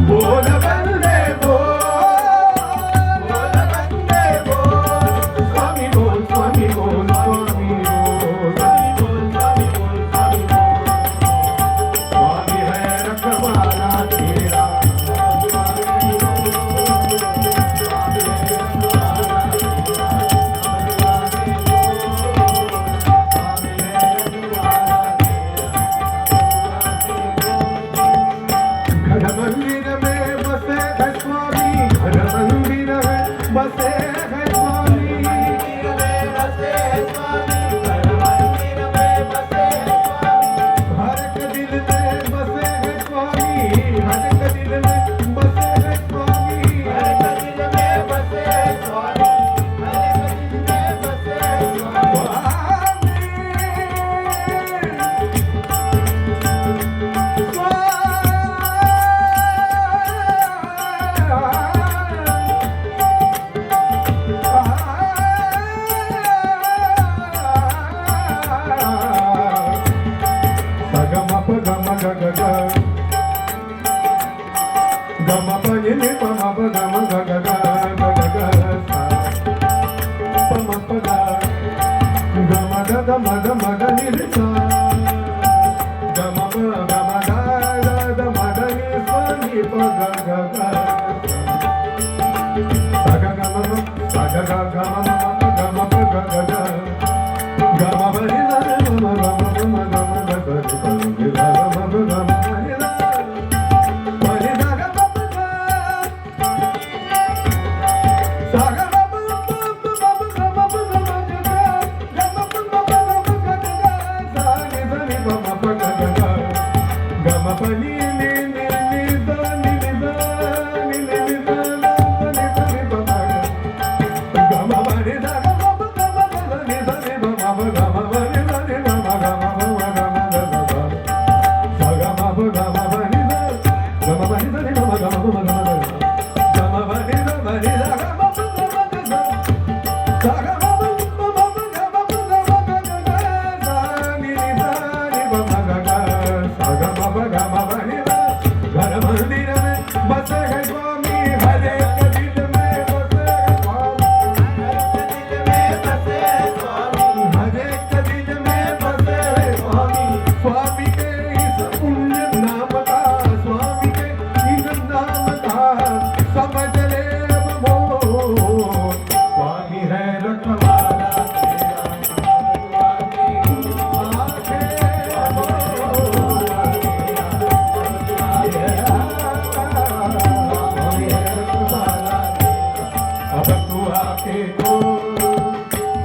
बोल बंदे बोल, बोल बंदे बोल, स्वामी बोल, स्वामी बोल, स्वामी बोल, स्वामी बोल, स्वामी बोल, स्वामी बोल। स्वामी है रखवाला तेरा, स्वामी है घर मंदिर में बसे है स्वामी, घर मंदिर में बसे है स्वामी, बसे है स्वामी, घर मंदिर में बसे है स्वामी। हर एक दिल में बसे है स्वामी, हर एक दिल में बसे है स्वामी, हर एक दिल में बसे है स्वामी, हर एक दिल में बसे है स्वामी। गम पनि नि पम प गम ग ग ग ग ग सा पम प ग गम ग ग म ग म ग नि रि सा गम प गम ग ग म ग नि स नि प ग ग ग सा ग ग म सा ग ग ग म गम प ग ग ग गम प नि स नि म ग म ग म ग ग ग ग ग म ग म घर मंदिर में बसे है स्वामी, हर एक दिल में बसे है स्वामी, हर एक दिल में बसे है स्वामी, हर एक दिल में बसे है स्वामी। स्वामी के इस पुण्य नाम का, स्वामी के इस नाम का समझ ले मोह, स्वामी है रखवाला तेरा, अब तू आके